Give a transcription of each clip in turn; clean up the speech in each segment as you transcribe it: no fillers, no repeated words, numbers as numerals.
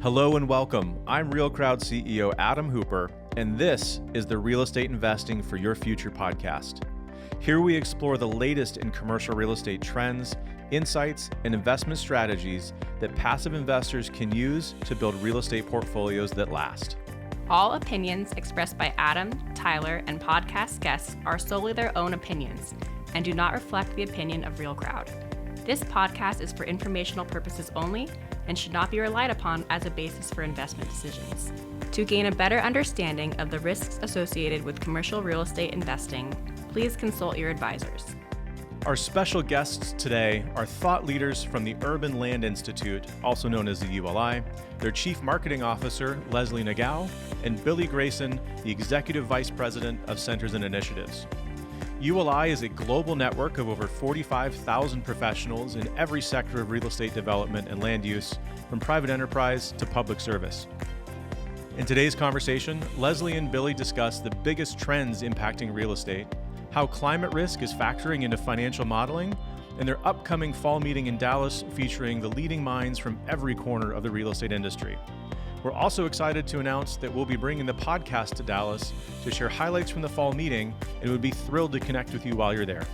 Hello and welcome. I'm Real Crowd CEO Adam Hooper, and this is the Real Estate Investing for Your Future podcast. Here we explore the latest in commercial real estate trends, insights, and investment strategies that passive investors can use to build real estate portfolios that last. All opinions expressed by Adam, Tyler, and podcast guests are solely their own opinions and do not reflect the opinion of Real Crowd. This podcast is for informational purposes only and should not be relied upon as a basis for investment decisions. To gain a better understanding of the risks associated with commercial real estate investing, please consult your advisors. Our special guests today are thought leaders from the Urban Land Institute, also known as the ULI, their Chief Marketing Officer, Leslie Nagao, and Billy Grayson, the Executive Vice President of Centers and Initiatives. ULI is a global network of over 45,000 professionals in every sector of real estate development and land use, from private enterprise to public service. In today's conversation, Leslie and Billy discuss the biggest trends impacting real estate, how climate risk is factoring into financial modeling, and their upcoming fall meeting in Dallas featuring the leading minds from every corner of the real estate industry. We're also excited to announce that we'll be bringing the podcast to Dallas to share highlights from the fall meeting, and would be thrilled to connect with you while you're there.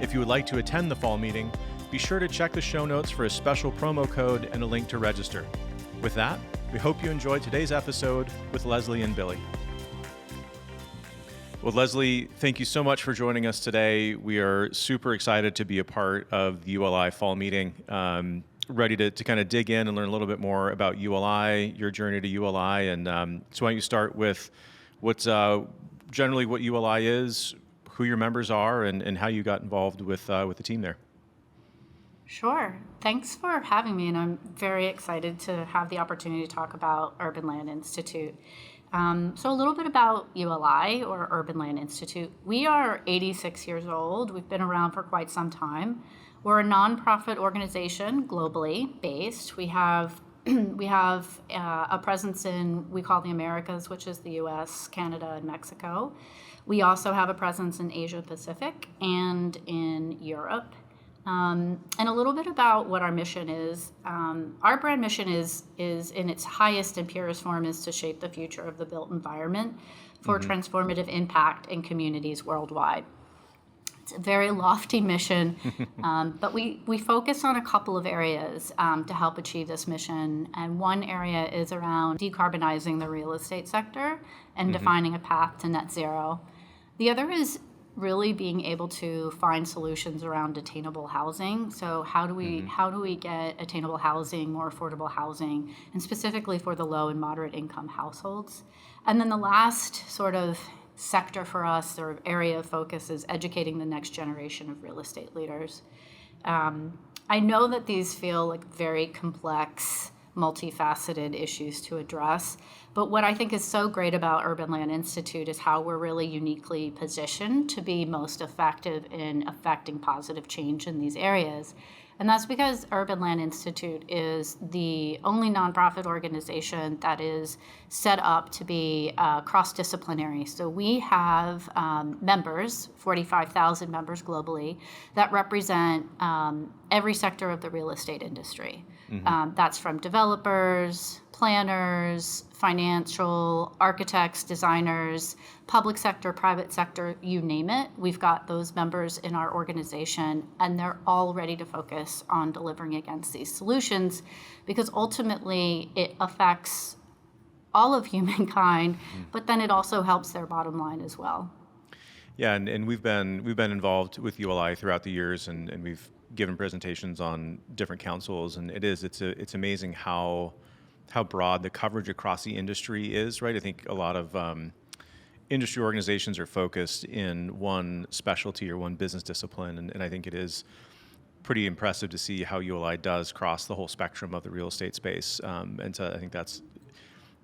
If you would like to attend the fall meeting, be sure to check the show notes for a special promo code and a link to register. With that, we hope you enjoyed today's episode with Leslie and Billy. Well, Leslie, thank you so much for joining us today. We are super excited to be a part of the ULI Fall Meeting. Ready to kind of dig in and learn a little bit more about ULI, your journey to ULI. And so why don't you start with what's generally what ULI is, who your members are, and how you got involved with the team there. Sure. Thanks for having me, and I'm very excited to have the opportunity to talk about Urban Land Institute. So a little bit about ULI, or Urban Land Institute. We are 86 years old. We've been around for quite some time. We're a nonprofit organization, globally based. We have a presence in, we call the Americas, which is the U.S., Canada, and Mexico. We also have a presence in Asia Pacific and in Europe. And a little bit about what our mission is. Our brand mission is in its highest and purest form is to shape the future of the built environment for transformative impact in communities worldwide. It's a very lofty mission, but we focus on a couple of areas to help achieve this mission. And one area is around decarbonizing the real estate sector and defining a path to net zero. The other is really being able to find solutions around attainable housing. So how do we get attainable housing, more affordable housing, and specifically for the low and moderate income households? And then the last sort of sector for us, or area of focus, is educating the next generation of real estate leaders. I know that these feel like very complex, multifaceted issues to address, but what I think is so great about Urban Land Institute is how we're really uniquely positioned to be most effective in affecting positive change in these areas. And that's because Urban Land Institute is the only nonprofit organization that is set up to be cross-disciplinary. So we have members, 45,000 members globally, that represent every sector of the real estate industry. That's from developers, planners, financial, architects, designers, public sector, private sector, you name it. We've got those members in our organization, and they're all ready to focus on delivering against these solutions, because ultimately it affects all of humankind, but then it also helps their bottom line as well. Yeah, and we've been involved with ULI throughout the years, and we've given presentations on different councils, and it's amazing how broad the coverage across the industry is, right? I think a lot of industry organizations are focused in one specialty or one business discipline, and I think it is pretty impressive to see how ULI does cross the whole spectrum of the real estate space. And so I think that's,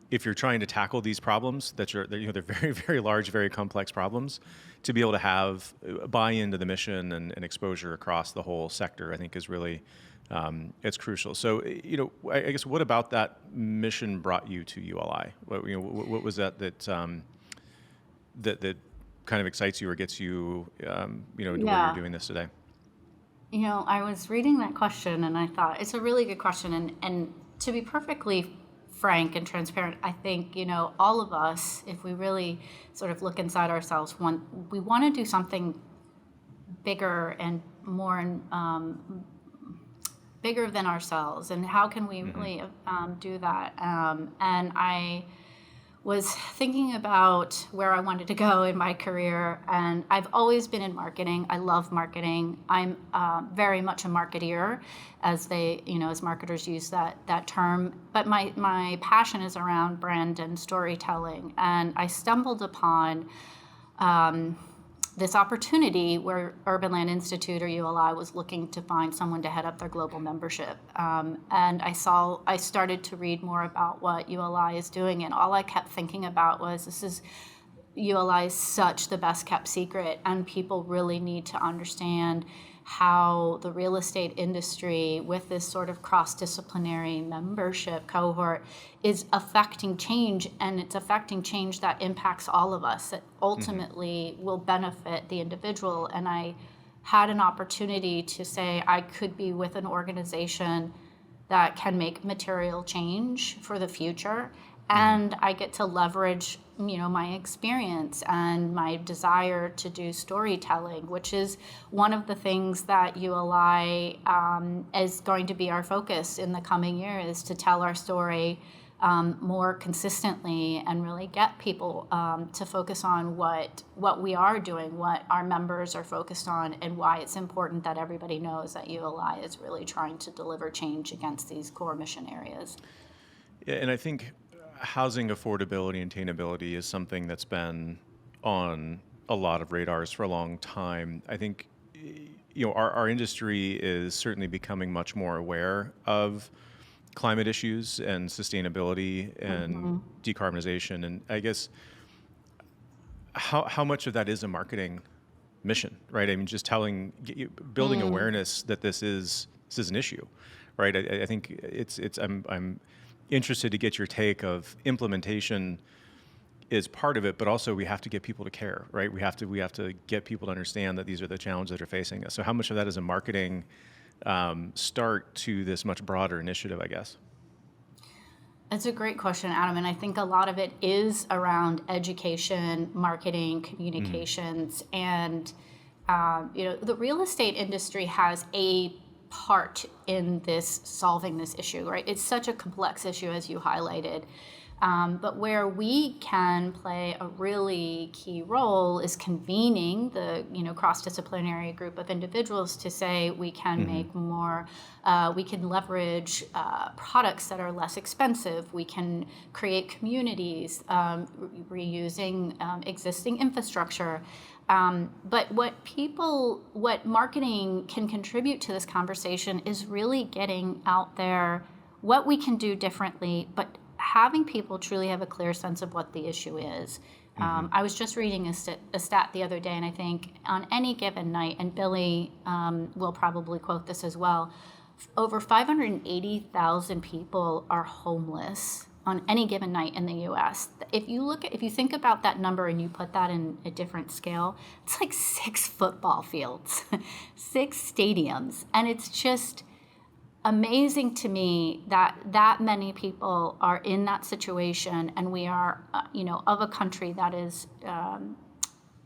if you're trying to tackle these problems, they're very, very large, very complex problems, to be able to have buy-in to the mission and exposure across the whole sector, I think is really, it's crucial. So, I guess, what about that mission brought you to ULI? What was that kind of excites you or gets you, to where you're doing this today? I was reading that question and I thought it's a really good question. And to be perfectly frank and transparent, I think, all of us, if we really sort of look inside ourselves, we want to do something bigger and more bigger than ourselves. And how can we really do that? And I was thinking about where I wanted to go in my career, and I've always been in marketing. I love marketing. I'm very much a marketeer, as as marketers use that term. But my passion is around brand and storytelling, and I stumbled upon this opportunity where Urban Land Institute, or ULI, was looking to find someone to head up their global membership. And I started to read more about what ULI is doing, and all I kept thinking about was, ULI is such the best kept secret, and people really need to understand how the real estate industry, with this sort of cross-disciplinary membership cohort, is affecting change, and it's affecting change that impacts all of us, that ultimately will benefit the individual. And I had an opportunity to say I could be with an organization that can make material change for the future, and I get to leverage my experience and my desire to do storytelling, which is one of the things that ULI is going to be our focus in the coming year, is to tell our story more consistently and really get people to focus on what we are doing, what our members are focused on, and why it's important that everybody knows that ULI is really trying to deliver change against these core mission areas. Yeah, and I think housing affordability and attainability is something that's been on a lot of radars for a long time. I think our industry is certainly becoming much more aware of climate issues and sustainability and decarbonization. And I guess how much of that is a marketing mission, right? I mean, just building awareness that this is an issue, right? I think I'm interested to get your take of implementation is part of it, but also we have to get people to care, right? We have to get people to understand that these are the challenges that are facing us. So how much of that is a marketing start to this much broader initiative, I guess? That's a great question, Adam. And I think a lot of it is around education, marketing, communications, and the real estate industry has a part in solving this issue, right? It's such a complex issue, as you highlighted. But where we can play a really key role is convening the cross-disciplinary group of individuals to say we can make more, we can leverage products that are less expensive, we can create communities reusing existing infrastructure. But what marketing can contribute to this conversation is really getting out there what we can do differently, but having people truly have a clear sense of what the issue is. I was just reading a stat the other day, and I think on any given night, and Billy will probably quote this as well, over 580,000 people are homeless on any given night in the U.S. If you think about that number and you put that in a different scale, it's like 6 football fields, 6 stadiums, and it's just amazing to me that many people are in that situation, and we are, of a country that is,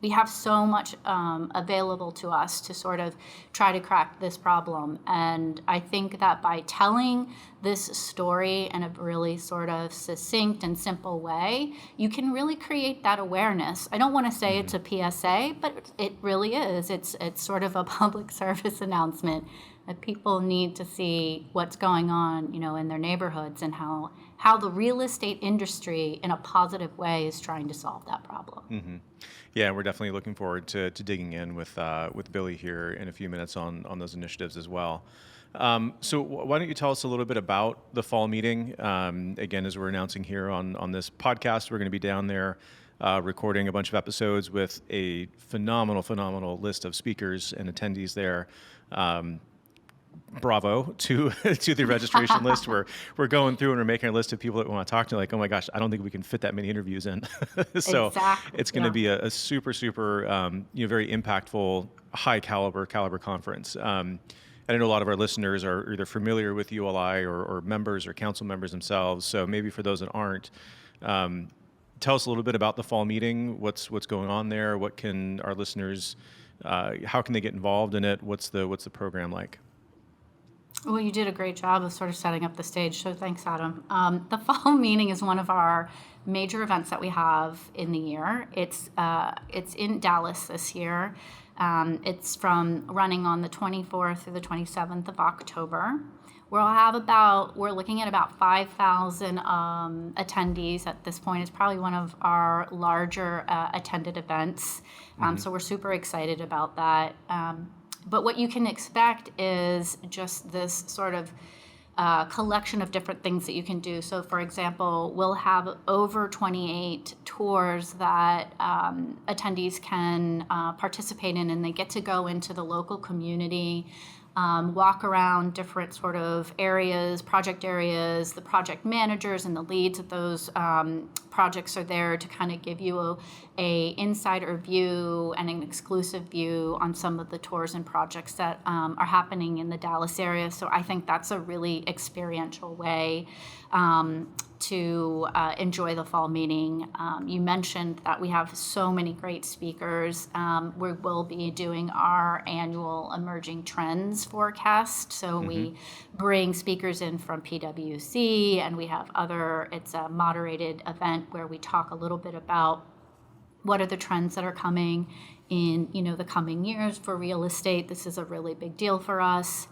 we have so much available to us to sort of try to crack this problem. And I think that by telling this story in a really sort of succinct and simple way, you can really create that awareness. I don't want to say it's a PSA, but it really is. It's sort of a public service announcement that people need to see what's going on, in their neighborhoods, and how the real estate industry in a positive way is trying to solve that problem. Yeah, we're definitely looking forward to digging in with Billy here in a few minutes on those initiatives as well. So why don't you tell us a little bit about the fall meeting? Again, as we're announcing here on this podcast, we're going to be down there recording a bunch of episodes with a phenomenal list of speakers and attendees there. Bravo to the registration list. We're going through and we're making a list of people that we want to talk to. Like, oh my gosh, I don't think we can fit that many interviews in. So exactly. It's going to be a super very impactful, high caliber conference. I know a lot of our listeners are either familiar with ULI or members or council members themselves. So maybe for those that aren't, tell us a little bit about the fall meeting. What's going on there? What can our listeners? How can they get involved in it? What's the program like? Well, you did a great job of sort of setting up the stage, so thanks, Adam. The fall meeting is one of our major events that we have in the year. It's in Dallas this year. It's from running on the 24th through the 27th of October. We're looking at about 5,000 attendees at this point. It's probably one of our larger attended events. So we're super excited about that. But what you can expect is just this sort of collection of different things that you can do. So, for example, we'll have over 28 tours that attendees can participate in, and they get to go into the local community, walk around different sort of areas, project areas. The project managers and the leads of those projects are there to kind of give you a insider view and an exclusive view on some of the tours and projects that are happening in the Dallas area. So I think that's a really experiential way to enjoy the fall meeting. You mentioned that we have so many great speakers. We will be doing our annual emerging trends forecast. So we bring speakers in from PwC, and we have it's a moderated event where we talk a little bit about what are the trends that are coming in, the coming years for real estate. This is a really big deal for us.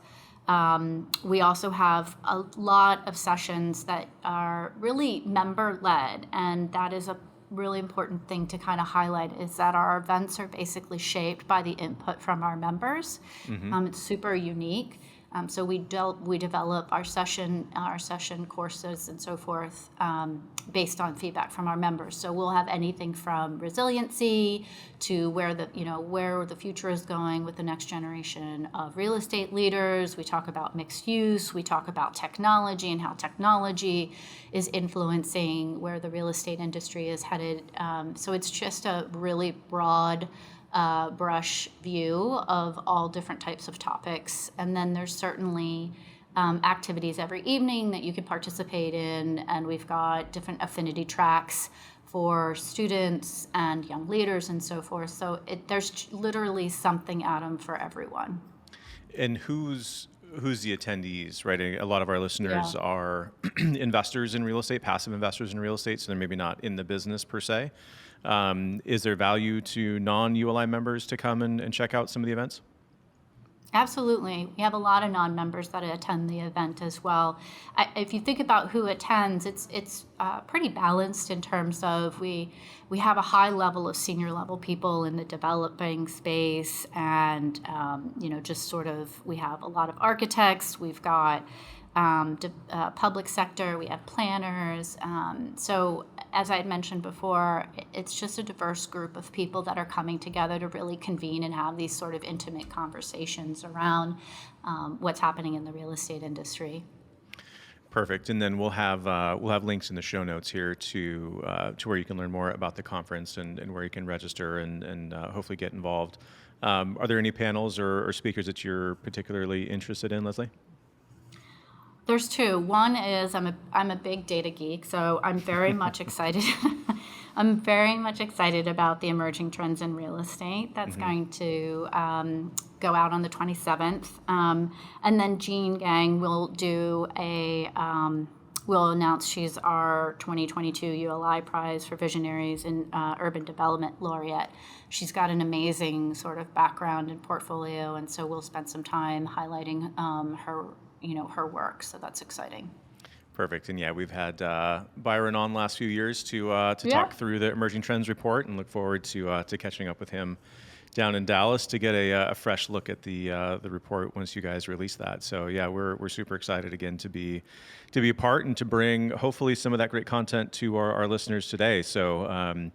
We also have a lot of sessions that are really member-led, and that is a really important thing to kind of highlight, is that our events are basically shaped by the input from our members. It's super unique. So we develop our session courses and so forth based on feedback from our members. So we'll have anything from resiliency to where the future is going with the next generation of real estate leaders. We talk about mixed use. We talk about technology and how technology is influencing where the real estate industry is headed. So it's just a really broad brush view of all different types of topics. And then there's certainly activities every evening that you can participate in, and we've got different affinity tracks for students and young leaders and so forth. So there's literally something, Adam, for everyone. And who's the attendees, right? A lot of our listeners are investors in real estate, passive investors in real estate, so they're maybe not in the business per se. Is there value to non-ULI members to come and check out some of the events? Absolutely. We have a lot of non-members that attend the event as well. If you think about who attends, it's pretty balanced in terms of we have a high level of senior level people in the developing space, and just sort of we have a lot of architects. We've got public sector, we have planners. So as I had mentioned before, it's just a diverse group of people that are coming together to really convene and have these sort of intimate conversations around what's happening in the real estate industry. Perfect. And then we'll have links in the show notes here to where you can learn more about the conference and where you can register and hopefully get involved. Are there any panels or speakers that you're particularly interested in, Leslie? There's two. One is I'm a big data geek, so I'm very much excited. I'm very much excited about the emerging trends in real estate. That's going to go out on the 27th, and then Jean Gang will do will announce she's our 2022 ULI Prize for Visionaries in Urban Development Laureate. She's got an amazing sort of background and portfolio, and so we'll spend some time highlighting her work. So that's exciting. Perfect. And we've had Byron on last few years to talk through the Emerging Trends report, and look forward to catching up with him down in Dallas to get a fresh look at the report once you guys release that. So we're super excited again to be a part and to bring hopefully some of that great content to our listeners today. So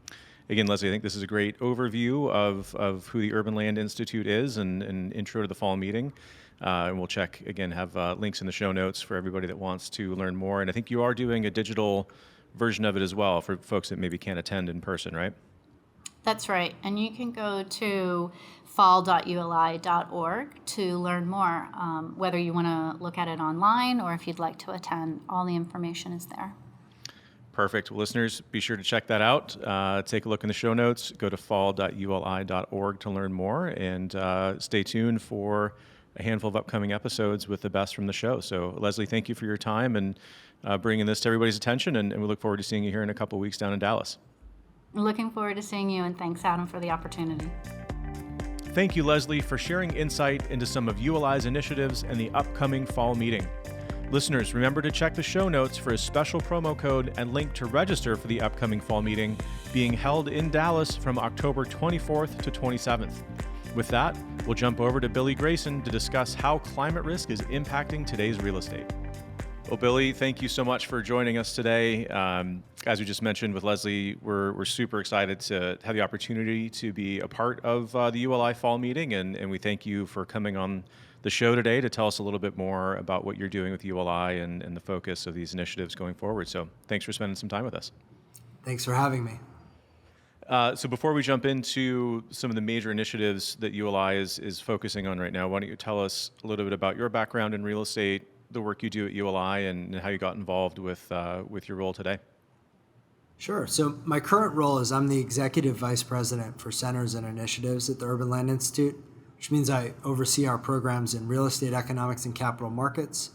again, Leslie, I think this is a great overview of who the Urban Land Institute is and an intro to the fall meeting. And we'll have links in the show notes for everybody that wants to learn more. And I think you are doing a digital version of it as well for folks that maybe can't attend in person, right? That's right. And you can go to fall.uli.org to learn more, whether you want to look at it online or if you'd like to attend. All the information is there. Perfect. Well, listeners, be sure to check that out. Take a look in the show notes. Go to fall.uli.org to learn more, and stay tuned for a handful of upcoming episodes with the best from the show. So, Leslie, thank you for your time and bringing this to everybody's attention, and we look forward to seeing you here in a couple of weeks down in Dallas. Looking forward to seeing you, and thanks, Adam, for the opportunity. Thank you, Leslie, for sharing insight into some of ULI's initiatives and the upcoming fall meeting. Listeners, remember to check the show notes for a special promo code and link to register for the upcoming fall meeting being held in Dallas from October 24th to 27th. With that, we'll jump over to Billy Grayson to discuss how climate risk is impacting today's real estate. Well, Billy, thank you so much for joining us today. As we just mentioned with Leslie, we're super excited to have the opportunity to be a part of the ULI Fall Meeting, and we thank you for coming on the show today to tell us a little bit more about what you're doing with ULI and the focus of these initiatives going forward. So thanks for spending some time with us. Thanks for having me. So before we jump into some of the major initiatives that ULI is focusing on right now, why don't you tell us a little bit about your background in real estate, the work you do at ULI, and how you got involved with your role today? Sure. So my current role is I'm the Executive Vice President for Centers and Initiatives at the Urban Land Institute, which means I oversee our programs in real estate economics and capital markets,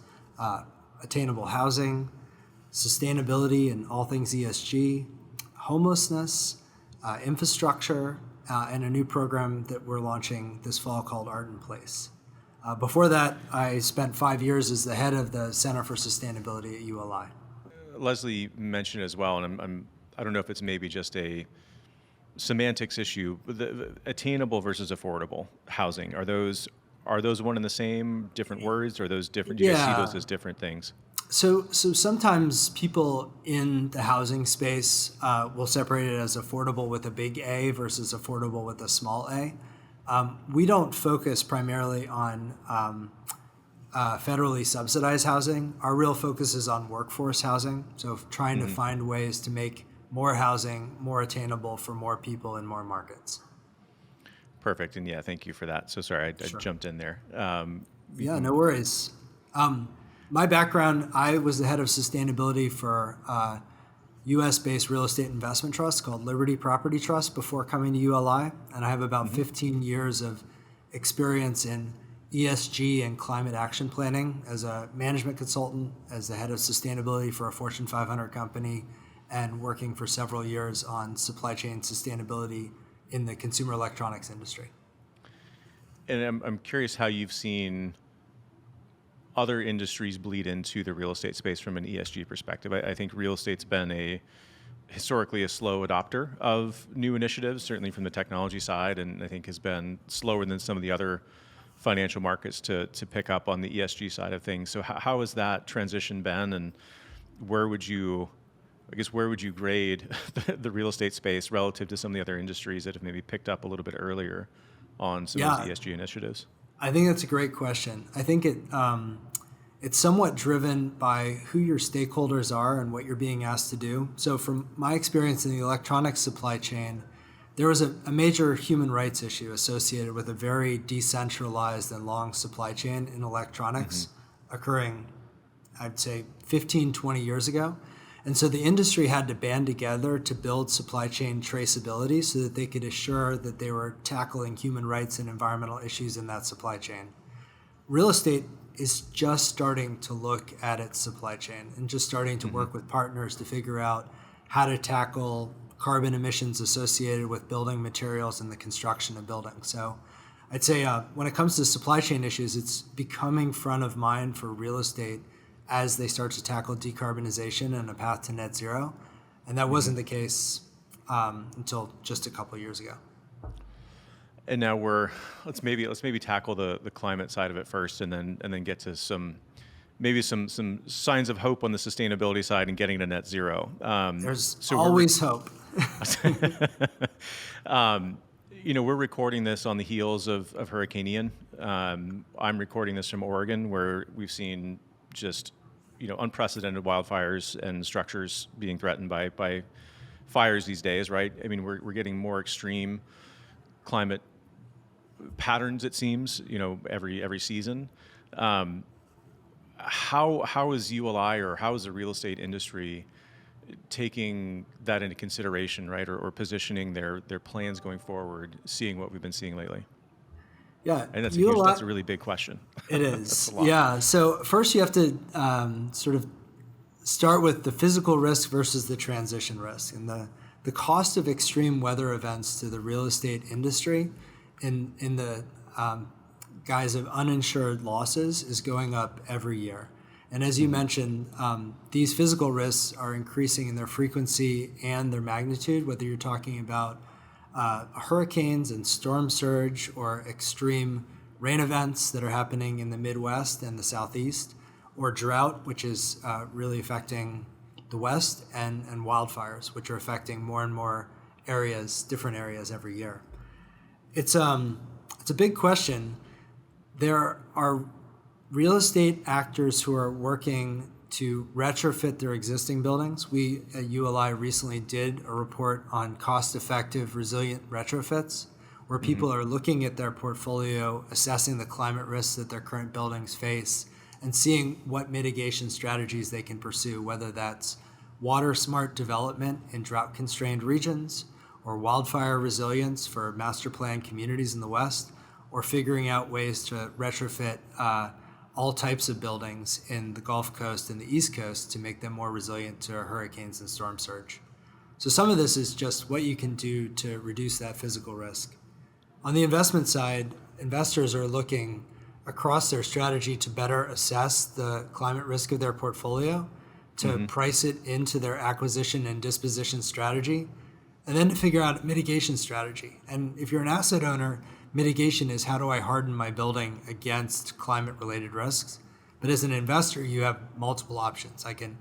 attainable housing, sustainability and all things ESG, homelessness, infrastructure, and a new program that we're launching this fall called Art in Place. Before that, I spent 5 years as the head of the Center for Sustainability at ULI. Leslie mentioned as well, and I don't know if it's maybe just a semantics issue, but the attainable versus affordable housing, are those one and the same, different words, or are those different? Do you guys see those as different things? So sometimes people in the housing space will separate it as affordable with a big A versus affordable with a small a. We don't focus primarily on federally subsidized housing. Our real focus is on workforce housing, so trying to find ways to make more housing more attainable for more people in more markets. Perfect, and thank you for that. So sorry, I jumped in there. No worries. My background, I was the head of sustainability for a U.S.-based real estate investment trust called Liberty Property Trust before coming to ULI, and I have about 15 years of experience in ESG and climate action planning as a management consultant, as the head of sustainability for a Fortune 500 company, and working for several years on supply chain sustainability in the consumer electronics industry. And I'm curious how you've seen other industries bleed into the real estate space from an ESG perspective. I think real estate's been historically a slow adopter of new initiatives, certainly from the technology side, and I think has been slower than some of the other financial markets to pick up on the ESG side of things. So how has that transition been, and where would you grade the real estate space relative to some of the other industries that have maybe picked up a little bit earlier on some of those ESG initiatives? I think that's a great question. I think it's somewhat driven by who your stakeholders are and what you're being asked to do. So from my experience in the electronics supply chain, there was a major human rights issue associated with a very decentralized and long supply chain in electronics occurring, I'd say, 15, 20 years ago. And so the industry had to band together to build supply chain traceability so that they could assure that they were tackling human rights and environmental issues in that supply chain. Real estate is just starting to look at its supply chain and just starting to work with partners to figure out how to tackle carbon emissions associated with building materials and the construction of buildings. So I'd say when it comes to supply chain issues, it's becoming front of mind for real estate as they start to tackle decarbonization and a path to net zero. And that wasn't the case until just a couple of years ago. And now let's maybe tackle the climate side of it first, and then get to some signs of hope on the sustainability side and getting to net zero. There's always hope. We're recording this on the heels of Hurricane Ian. I'm recording this from Oregon, where we've seen just unprecedented wildfires and structures being threatened by fires these days, right? I mean, we're getting more extreme climate patterns, it seems, every season. How is ULI, or how is the real estate industry taking that into consideration, right, or positioning their plans going forward, seeing what we've been seeing lately? Yeah, And that's ULI, a really big question. it That's is. a lot. Yeah. So first you have to sort of start with the physical risk versus the transition risk. And the cost of extreme weather events to the real estate industry in the guise of uninsured losses is going up every year. And as you mentioned, these physical risks are increasing in their frequency and their magnitude, whether you're talking about hurricanes and storm surge or extreme rain events that are happening in the Midwest and the Southeast, or drought, which is really affecting the West, and wildfires, which are affecting more and more areas, different areas every year. It's a big question. There are real estate actors who are working to retrofit their existing buildings. We at ULI recently did a report on cost-effective, resilient retrofits, where people are looking at their portfolio, assessing the climate risks that their current buildings face, and seeing what mitigation strategies they can pursue, whether that's water-smart development in drought-constrained regions, or wildfire resilience for master plan communities in the West, or figuring out ways to retrofit all types of buildings in the Gulf Coast and the East Coast to make them more resilient to hurricanes and storm surge. So some of this is just what you can do to reduce that physical risk. On the investment side, investors are looking across their strategy to better assess the climate risk of their portfolio, to price it into their acquisition and disposition strategy, and then to figure out a mitigation strategy. And if you're an asset owner, mitigation is, how do I harden my building against climate-related risks? But as an investor, you have multiple options. I can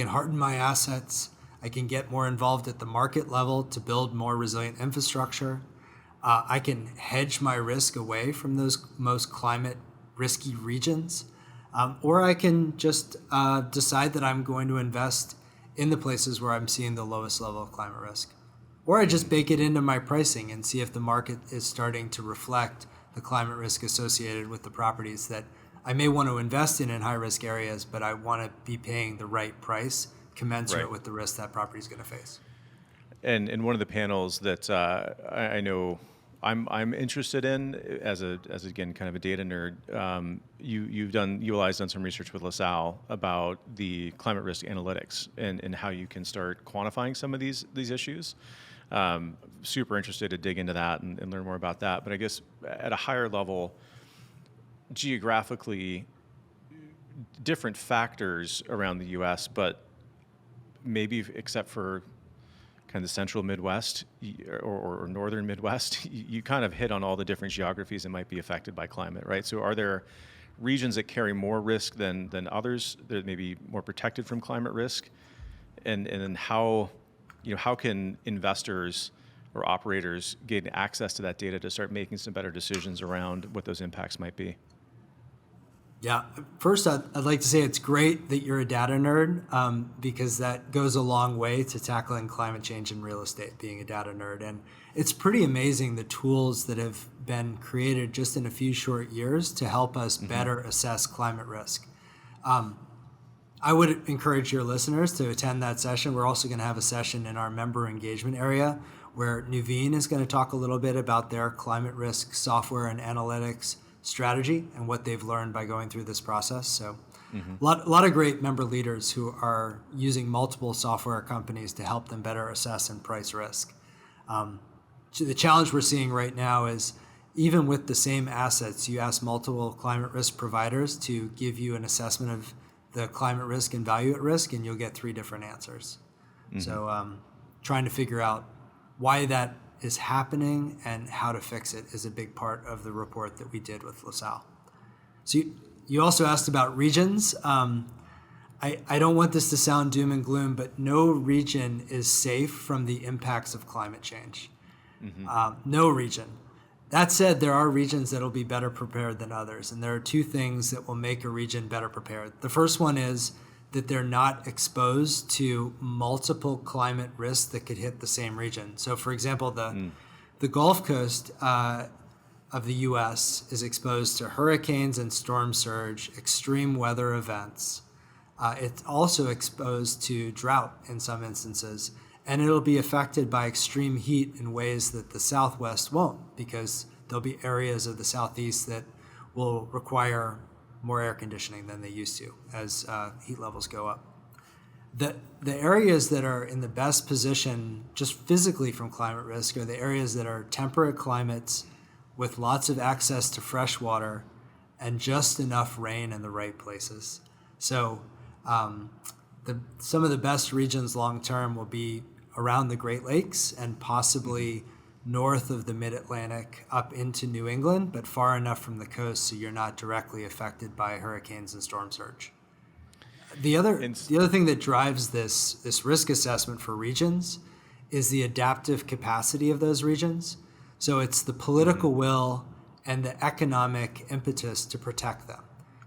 harden my assets. I can get more involved at the market level to build more resilient infrastructure. I can hedge my risk away from those most climate risky regions. Or I can just decide that I'm going to invest in the places where I'm seeing the lowest level of climate risk. Or I just bake it into my pricing and see if the market is starting to reflect the climate risk associated with the properties that I may want to invest in high-risk areas, but I want to be paying the right price commensurate with the risk that property is going to face. And in one of the panels that I know I'm interested in, as again kind of a data nerd, ULI's done some research with LaSalle about the climate risk analytics and how you can start quantifying some of these issues. Super interested to dig into that and learn more about that. But I guess at a higher level, geographically, different factors around the U.S., but maybe except for kind of the central Midwest or northern Midwest, you kind of hit on all the different geographies that might be affected by climate, right? So are there regions that carry more risk than others that may be more protected from climate risk? And then how can investors or operators gain access to that data to start making some better decisions around what those impacts might be? Yeah, first I'd like to say it's great that you're a data nerd, because that goes a long way to tackling climate change in real estate, being a data nerd. And it's pretty amazing the tools that have been created just in a few short years to help us better assess climate risk. I would encourage your listeners to attend that session. We're also going to have a session in our member engagement area where Nuveen is going to talk a little bit about their climate risk software and analytics strategy and what they've learned by going through this process. So a lot of great member leaders who are using multiple software companies to help them better assess and price risk. The challenge we're seeing right now is, even with the same assets, you ask multiple climate risk providers to give you an assessment of the climate risk and value at risk, and you'll get 3 different answers. So trying to figure out why that is happening and how to fix it is a big part of the report that we did with LaSalle. So you also asked about regions. I don't want this to sound doom and gloom, but no region is safe from the impacts of climate change. No region. That said, there are regions that will be better prepared than others, and there are 2 things that will make a region better prepared. The first one is that they're not exposed to multiple climate risks that could hit the same region. So, for example, the Gulf Coast of the U.S. is exposed to hurricanes and storm surge, extreme weather events. It's also exposed to drought in some instances, and it'll be affected by extreme heat in ways that the Southwest won't, because there'll be areas of the Southeast that will require more air conditioning than they used to as heat levels go up. The areas that are in the best position just physically from climate risk are the areas that are temperate climates with lots of access to fresh water and just enough rain in the right places. So some of the best regions long term will be around the Great Lakes and possibly north of the Mid-Atlantic up into New England, but far enough from the coast so you're not directly affected by hurricanes and storm surge. The other thing that drives this risk assessment for regions is the adaptive capacity of those regions. So it's the political will and the economic impetus to protect them.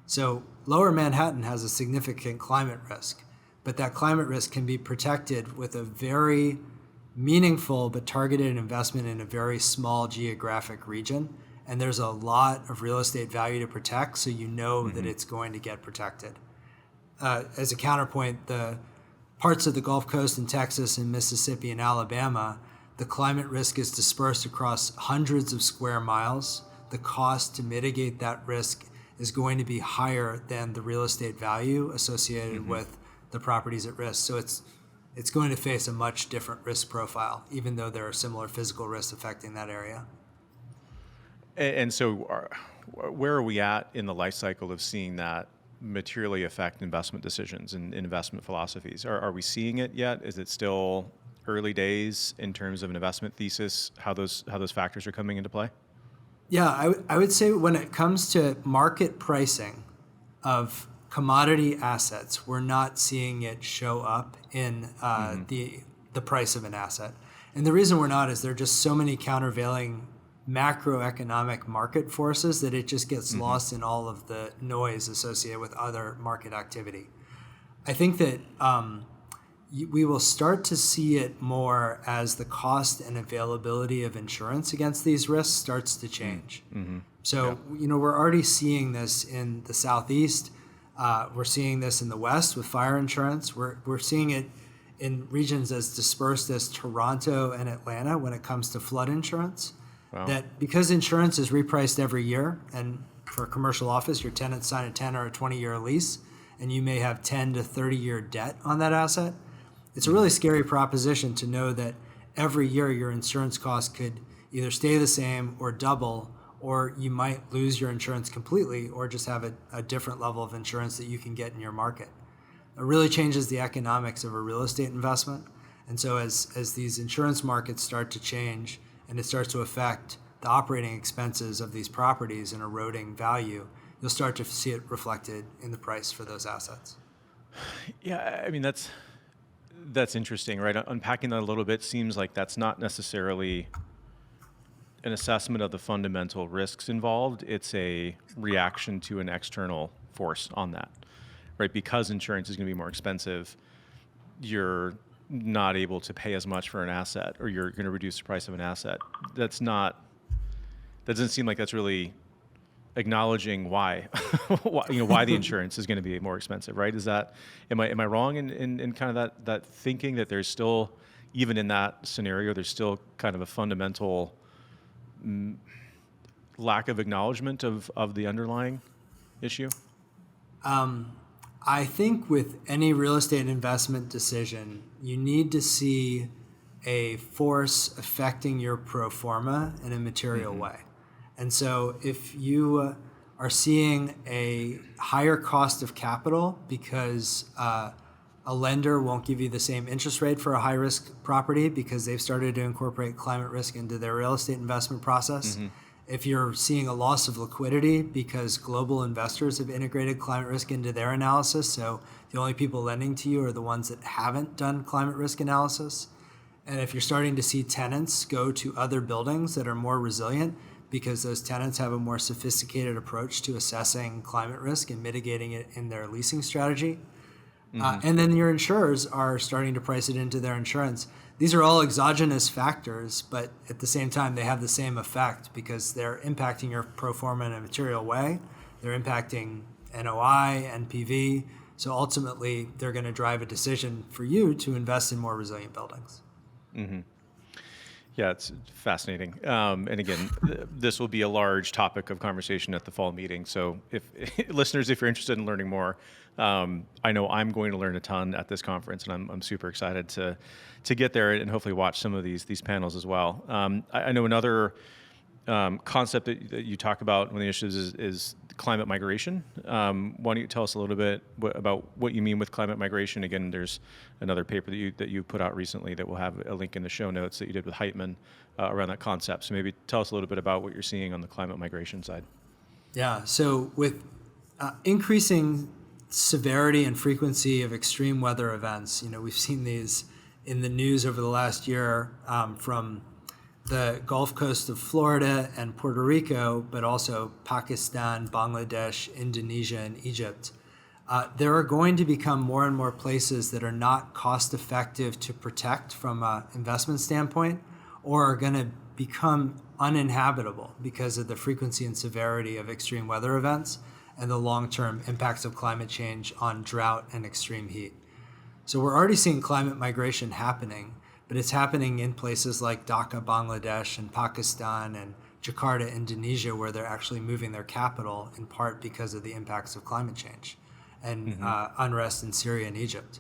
So Lower Manhattan has a significant climate risk, but that climate risk can be protected with a very meaningful but targeted investment in a very small geographic region. And there's a lot of real estate value to protect, so you know that it's going to get protected. As a counterpoint, the parts of the Gulf Coast in Texas and Mississippi and Alabama, the climate risk is dispersed across hundreds of square miles. The cost to mitigate that risk is going to be higher than the real estate value associated with the properties at risk. So it's going to face a much different risk profile, even though there are similar physical risks affecting that area. And so where are we at in the life cycle of seeing that materially affect investment decisions and investment philosophies? Are we seeing it yet? Is it still early days in terms of an investment thesis, how those factors are coming into play? Yeah, I would say when it comes to market pricing of commodity assets, we're not seeing it show up in the price of an asset. And the reason we're not is there are just so many countervailing macroeconomic market forces that it just gets lost in all of the noise associated with other market activity. I think that we will start to see it more as the cost and availability of insurance against these risks starts to change. So, we're already seeing this in the Southeast. We're seeing this in the West with fire insurance. We're seeing it in regions as dispersed as Toronto and Atlanta when it comes to flood insurance. Wow. That because insurance is repriced every year, and for a commercial office, your tenants sign a 10 or a 20-year lease, and you may have 10 to 30-year debt on that asset. It's a really scary proposition to know that every year your insurance costs could either stay the same or double, or you might lose your insurance completely or just have a different level of insurance that you can get in your market. It really changes the economics of a real estate investment. And so as these insurance markets start to change and it starts to affect the operating expenses of these properties and eroding value, you'll start to see it reflected in the price for those assets. Yeah, I mean, that's interesting, right? Unpacking that a little bit seems like that's not necessarily an assessment of the fundamental risks involved. It's a reaction to an external force on that, right? Because insurance is going to be more expensive, you're not able to pay as much for an asset, or you're going to reduce the price of an asset. That doesn't seem like that's really acknowledging why, why the insurance is going to be more expensive, right? Am I wrong in kind of that thinking that there's still, even in that scenario, there's still kind of a fundamental lack of acknowledgement of the underlying issue? I think with any real estate investment decision, you need to see a force affecting your pro forma in a material way. And so if you are seeing a higher cost of capital because a lender won't give you the same interest rate for a high-risk property because they've started to incorporate climate risk into their real estate investment process, if you're seeing a loss of liquidity because global investors have integrated climate risk into their analysis, so the only people lending to you are the ones that haven't done climate risk analysis, and if you're starting to see tenants go to other buildings that are more resilient because those tenants have a more sophisticated approach to assessing climate risk and mitigating it in their leasing strategy, And then your insurers are starting to price it into their insurance. These are all exogenous factors, but at the same time, they have the same effect because they're impacting your pro forma in a material way. They're impacting NOI, NPV. So ultimately, they're going to drive a decision for you to invest in more resilient buildings. Mm-hmm. Yeah, it's fascinating. And again, this will be a large topic of conversation at the fall meeting. So if listeners, if you're interested in learning more, I know I'm going to learn a ton at this conference, and I'm super excited to get there and hopefully watch some of these panels as well. I know another concept that you talk about, one of the issues is climate migration. Why don't you tell us a little bit about what you mean with climate migration? Again, there's another paper that you put out recently that will have a link in the show notes that you did with Heitman around that concept. So maybe tell us a little bit about what you're seeing on the climate migration side. Yeah, so with increasing severity and frequency of extreme weather events, we've seen these in the news over the last year from the Gulf Coast of Florida and Puerto Rico, but also Pakistan, Bangladesh, Indonesia, and Egypt. There are going to become more and more places that are not cost effective to protect from an investment standpoint, or are going to become uninhabitable because of the frequency and severity of extreme weather events and the long-term impacts of climate change on drought and extreme heat. So we're already seeing climate migration happening, but it's happening in places like Dhaka, Bangladesh, and Pakistan, and Jakarta, Indonesia, where they're actually moving their capital in part because of the impacts of climate change and unrest in Syria and Egypt.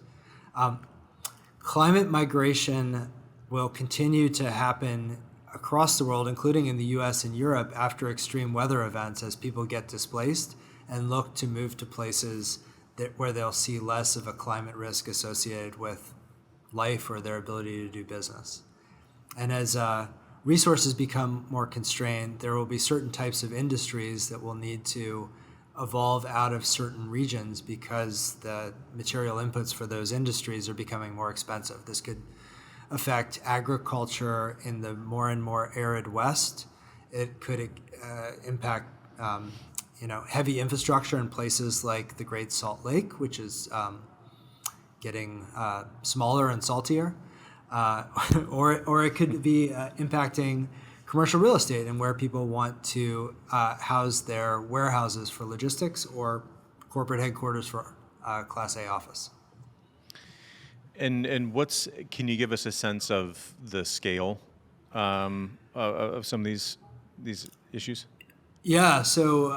Climate migration will continue to happen across the world, including in the US and Europe, after extreme weather events as people get displaced and look to move to places where they'll see less of a climate risk associated with life or their ability to do business. And as resources become more constrained, there will be certain types of industries that will need to evolve out of certain regions because the material inputs for those industries are becoming more expensive. This could affect agriculture in the more and more arid West. It could impact heavy infrastructure in places like the Great Salt Lake, which is getting smaller and saltier, or it could be impacting commercial real estate and where people want to house their warehouses for logistics or corporate headquarters for Class A office. And can you give us a sense of the scale of some of these issues? Yeah, so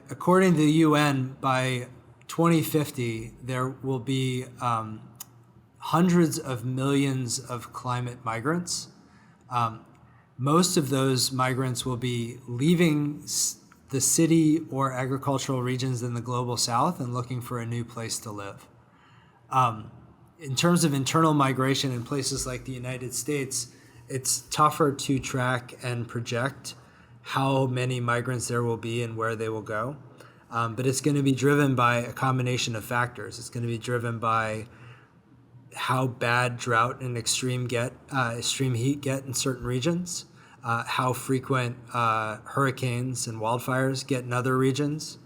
according to the UN, by 2050, there will be hundreds of millions of climate migrants. Most of those migrants will be leaving the city or agricultural regions in the global south and looking for a new place to live. In terms of internal migration in places like the United States, it's tougher to track and project how many migrants there will be and where they will go. But it's going to be driven by a combination of factors. It's going to be driven by how bad drought and extreme heat get in certain regions, how frequent hurricanes and wildfires get in other regions.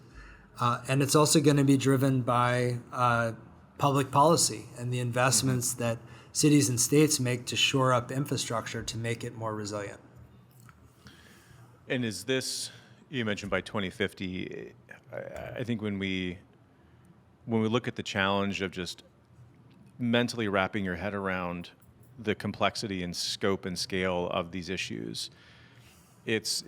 And it's also going to be driven by public policy and the investments that cities and states make to shore up infrastructure to make it more resilient. And is this, you mentioned by 2050, I think when we look at the challenge of just mentally wrapping your head around the complexity and scope and scale of these issues, it's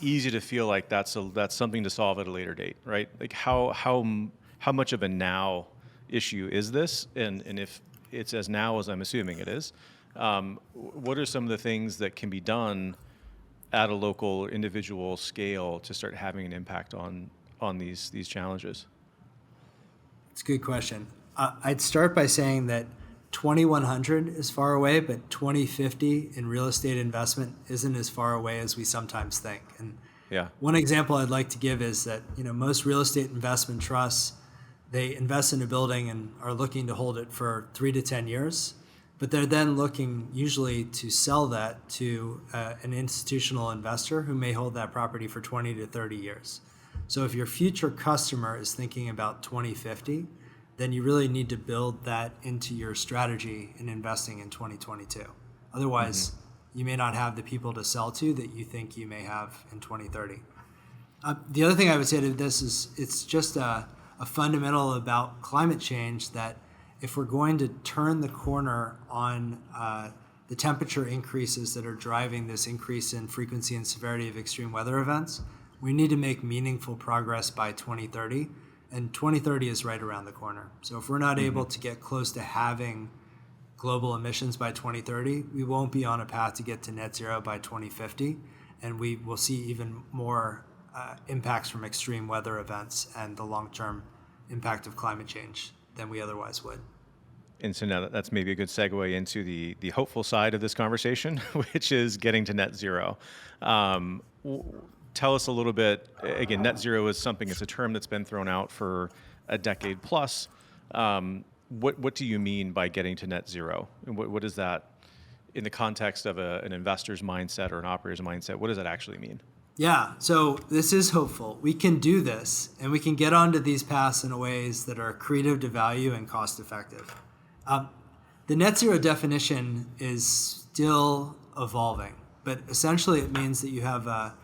easy to feel like that's something to solve at a later date, right? Like how much of a now issue is this? And if it's as now as I'm assuming it is, what are some of the things that can be done at a local individual scale to start having an impact on these challenges? It's a good question. I'd start by saying that 2100 is far away, but 2050 in real estate investment isn't as far away as we sometimes think. And one example I'd like to give is that most real estate investment trusts, they invest in a building and are looking to hold it for 3 to 10 years. But they're then looking usually to sell that to an institutional investor who may hold that property for 20 to 30 years. So if your future customer is thinking about 2050, then you really need to build that into your strategy in investing in 2022. Otherwise, you may not have the people to sell to that you think you may have in 2030. The other thing I would say to this is it's just a fundamental about climate change that if we're going to turn the corner on the temperature increases that are driving this increase in frequency and severity of extreme weather events, we need to make meaningful progress by 2030. And 2030 is right around the corner. So if we're not able to get close to having global emissions by 2030, we won't be on a path to get to net zero by 2050. And we will see even more impacts from extreme weather events and the long-term impact of climate change than we otherwise would. And so now that's maybe a good segue into the hopeful side of this conversation, which is getting to net zero. Tell us a little bit, again, net zero is something, it's a term that's been thrown out for a decade plus. What do you mean by getting to net zero? And what is that in the context of an investor's mindset or an operator's mindset? What does that actually mean? Yeah, so this is hopeful. We can do this, and we can get onto these paths in ways that are accretive to value and cost effective. The net zero definition is still evolving, but essentially it means that you have a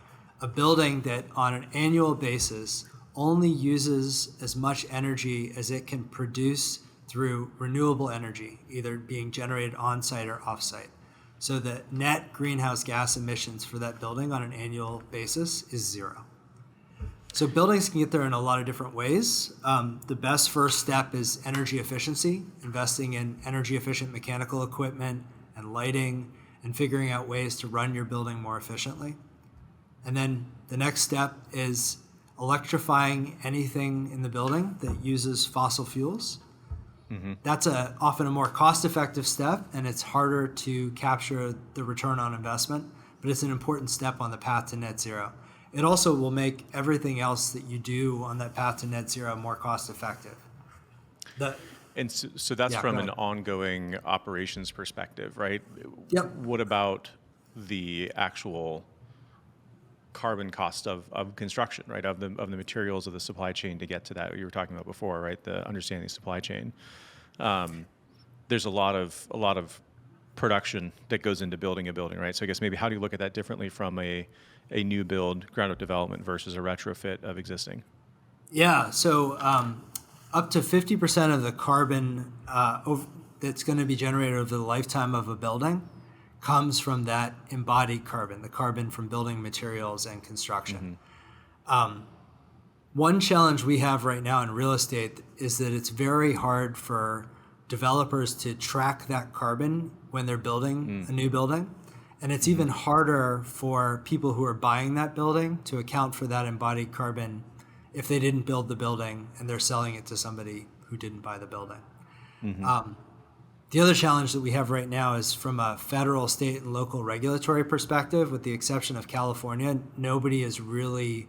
building that on an annual basis only uses as much energy as it can produce through renewable energy, either being generated on-site or off-site. So the net greenhouse gas emissions for that building on an annual basis is zero. So buildings can get there in a lot of different ways. The best first step is energy efficiency, investing in energy efficient mechanical equipment and lighting and figuring out ways to run your building more efficiently. And then the next step is electrifying anything in the building that uses fossil fuels. That's often a more cost-effective step, and it's harder to capture the return on investment, but it's an important step on the path to net zero. It also will make everything else that you do on that path to net zero more cost-effective. And so that's from an ongoing operations perspective, right? Yep. What about the actual carbon cost of construction, right? Of the materials of the supply chain to get to that you were talking about before, right? The understanding supply chain. There's a lot of production that goes into building a building, right? So I guess maybe how do you look at that differently from a new build, ground up development versus a retrofit of existing? Yeah, so up to 50% of the carbon that's going to be generated over the lifetime of a building comes from that embodied carbon, the carbon from building materials and construction. One challenge we have right now in real estate is that it's very hard for developers to track that carbon when they're building a new building. And it's even harder for people who are buying that building to account for that embodied carbon if they didn't build the building and they're selling it to somebody who didn't buy the building. The other challenge that we have right now is from a federal, state, and local regulatory perspective, with the exception of California, nobody is really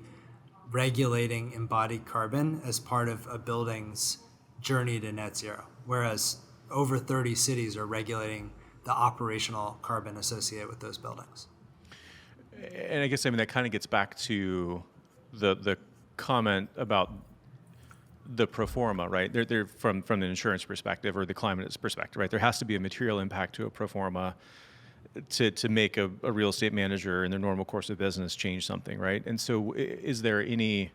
regulating embodied carbon as part of a building's journey to net zero, whereas over 30 cities are regulating the operational carbon associated with those buildings. And I guess, that kind of gets back to the comment about the pro forma, right? They're from the insurance perspective or the climate perspective, right? There has to be a material impact to a pro forma to make a real estate manager in their normal course of business change something, right? And so is there any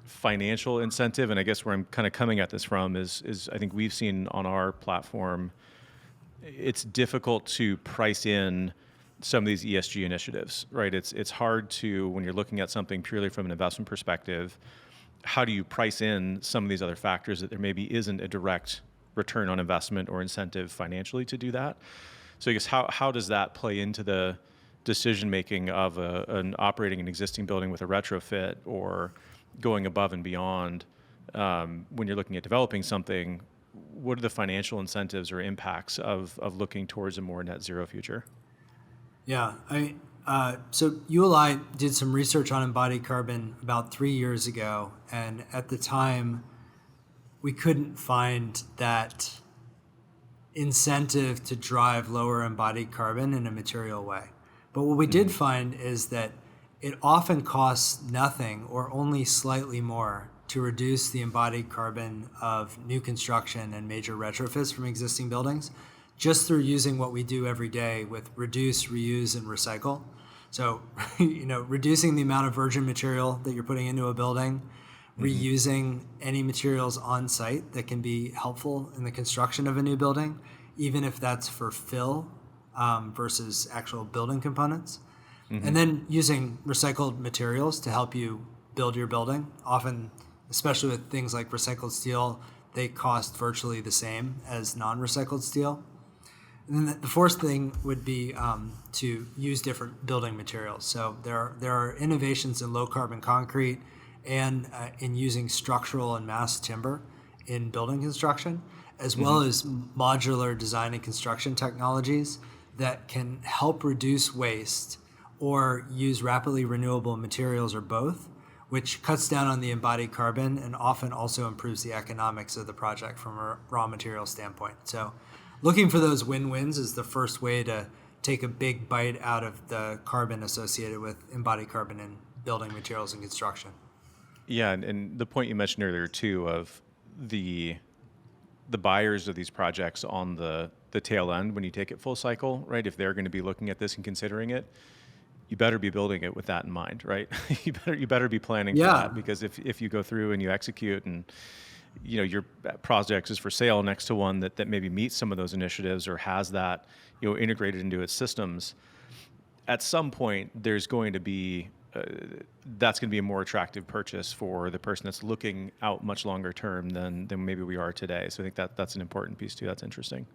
financial incentive? And I guess where I'm kind of coming at this from is I think we've seen on our platform, it's difficult to price in some of these ESG initiatives, right? It's hard to, when you're looking at something purely from an investment perspective, how do you price in some of these other factors that there maybe isn't a direct return on investment or incentive financially to do that? So I guess how does that play into the decision making of operating an existing building with a retrofit or going above and beyond when you're looking at developing something? What are the financial incentives or impacts of looking towards a more net zero future? Yeah, so ULI did some research on embodied carbon about 3 years ago, and at the time, we couldn't find that incentive to drive lower embodied carbon in a material way. But what we did find is that it often costs nothing or only slightly more to reduce the embodied carbon of new construction and major retrofits from existing buildings just through using what we do every day with reduce, reuse, and recycle. So, reducing the amount of virgin material that you're putting into a building, reusing any materials on site that can be helpful in the construction of a new building, even if that's for fill versus actual building components. And then using recycled materials to help you build your building. Often, especially with things like recycled steel, they cost virtually the same as non-recycled steel. And then the fourth thing would be to use different building materials. So there are innovations in low carbon concrete and in using structural and mass timber in building construction, as well as modular design and construction technologies that can help reduce waste or use rapidly renewable materials or both, which cuts down on the embodied carbon and often also improves the economics of the project from a raw material standpoint. So looking for those win-wins is the first way to take a big bite out of the carbon associated with embodied carbon in building materials and construction. Yeah, and the point you mentioned earlier too of the buyers of these projects on the tail end when you take it full cycle, right? If they're going to be looking at this and considering it, you better be building it with that in mind, right? you better be planning for that, because if you go through and you execute and your project is for sale next to one that maybe meets some of those initiatives or has that integrated into its systems, at some point there's going to be that's going to be a more attractive purchase for the person that's looking out much longer term than maybe we are today. So I think that's an important piece too. That's interesting.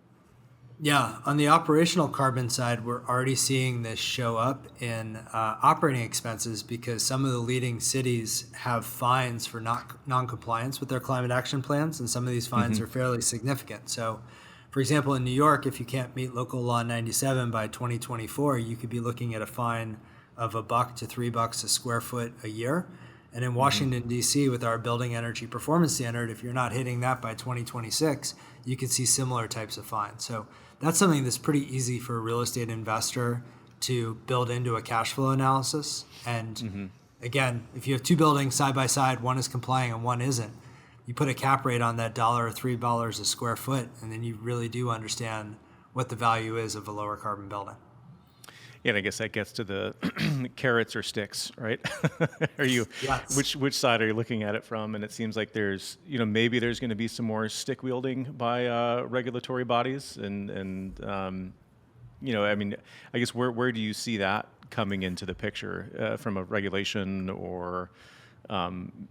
Yeah, on the operational carbon side, we're already seeing this show up in operating expenses because some of the leading cities have fines for non-compliance with their climate action plans, and some of these fines are fairly significant. So, for example, in New York, if you can't meet local law 97 by 2024, you could be looking at a fine of $1 to $3 a square foot a year. And in Washington, D.C., with our Building Energy Performance Standard, if you're not hitting that by 2026, you could see similar types of fines. So that's something that's pretty easy for a real estate investor to build into a cash flow analysis. And again, if you have two buildings side by side, one is complying and one isn't, you put a cap rate on that $1 or $3 a square foot, and then you really do understand what the value is of a lower carbon building. Yeah, and I guess that gets to the carrots or sticks, right? Are you which side are you looking at it from? And it seems like there's maybe there's going to be some more stick wielding by regulatory bodies, and I mean, I guess where do you see that coming into the picture from a regulation or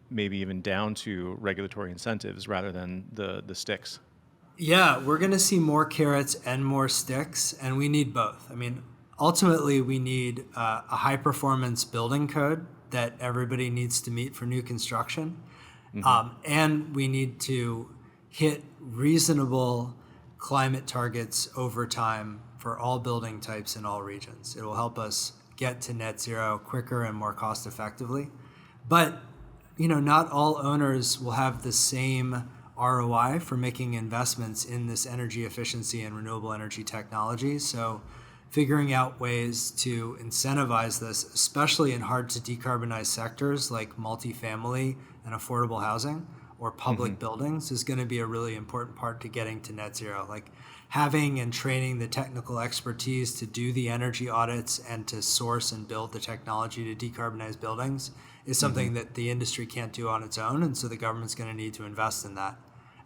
maybe even down to regulatory incentives rather than the sticks? Yeah, we're going to see more carrots and more sticks, and we need both. I mean, ultimately, we need a high-performance building code that everybody needs to meet for new construction. And we need to hit reasonable climate targets over time for all building types in all regions. It will help us get to net zero quicker and more cost effectively. But, not all owners will have the same ROI for making investments in this energy efficiency and renewable energy technology. So figuring out ways to incentivize this, especially in hard to decarbonize sectors like multifamily and affordable housing or public buildings, is going to be a really important part to getting to net zero. Like having and training the technical expertise to do the energy audits and to source and build the technology to decarbonize buildings is something that the industry can't do on its own. And so the government's going to need to invest in that.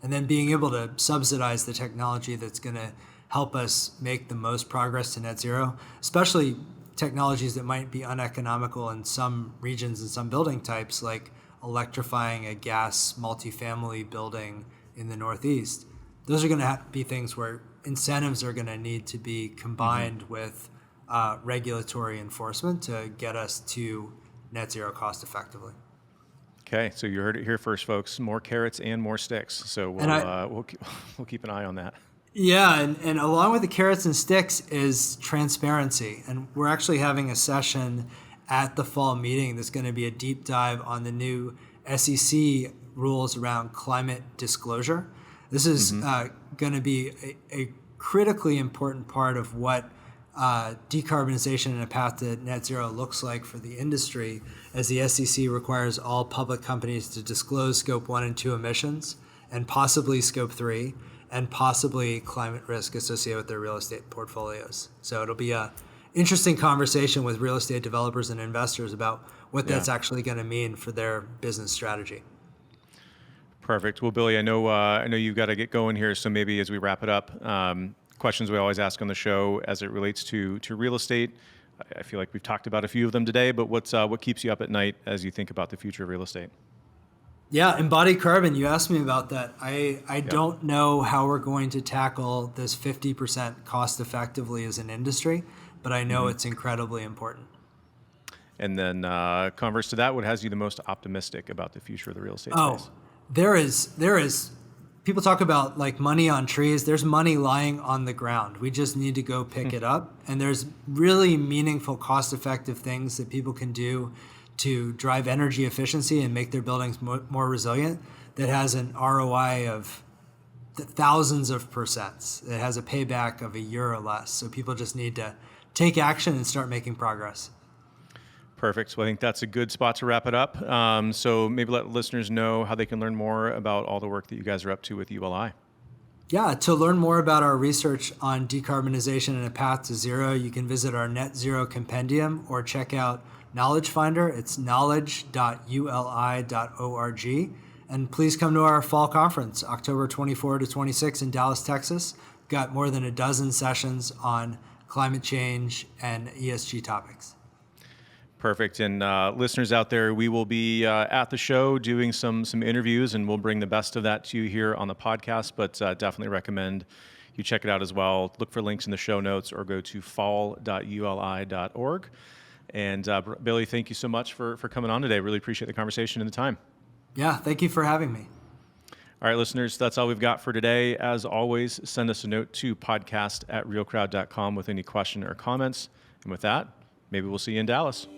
And then being able to subsidize the technology that's going to help us make the most progress to net zero, especially technologies that might be uneconomical in some regions and some building types, like electrifying a gas multifamily building in the Northeast. Those are going to be things where incentives are going to need to be combined with regulatory enforcement to get us to net zero cost effectively. Okay, so you heard it here first, folks. More carrots and more sticks. So we'll keep an eye on that. Yeah, and along with the carrots and sticks is transparency. And we're actually having a session at the fall meeting that's going to be a deep dive on the new SEC rules around climate disclosure. This is going to be a critically important part of what decarbonization and a path to net zero looks like for the industry, as the SEC requires all public companies to disclose Scope 1 and 2 emissions, and possibly Scope 3, and possibly climate risk associated with their real estate portfolios. So it'll be a interesting conversation with real estate developers and investors about what that's actually going to mean for their business strategy. Perfect. Well, Billy, I know you've got to get going here, so maybe as we wrap it up, questions we always ask on the show as it relates to real estate. I feel like we've talked about a few of them today, but what keeps you up at night as you think about the future of real estate? Yeah, embodied carbon. You asked me about that. I don't know how we're going to tackle this 50% cost effectively as an industry, but I know it's incredibly important. And then converse to that, what has you the most optimistic about the future of the real estate space? There is. People talk about like money on trees. There's money lying on the ground. We just need to go pick it up. And there's really meaningful, cost-effective things that people can do to drive energy efficiency and make their buildings more resilient that has an ROI of thousands of percents. It has a payback of a year or less. So people just need to take action and start making progress. Perfect. Well, I think that's a good spot to wrap it up. So maybe let listeners know how they can learn more about all the work that you guys are up to with ULI. Yeah, to learn more about our research on decarbonization and a path to zero, you can visit our Net Zero Compendium or check out Knowledge Finder. It's knowledge.uli.org. And please come to our fall conference, October 24 to 26 in Dallas, Texas. Got more than a dozen sessions on climate change and ESG topics. Perfect. And listeners out there, we will be at the show doing some interviews, and we'll bring the best of that to you here on the podcast, but definitely recommend you check it out as well. Look for links in the show notes or go to fall.uli.org. And Billy, thank you so much for coming on today. Really appreciate the conversation and the time. Yeah, thank you for having me. All right, listeners, that's all we've got for today. As always, send us a note to podcast@realcrowd.com with any question or comments. And with that, maybe we'll see you in Dallas.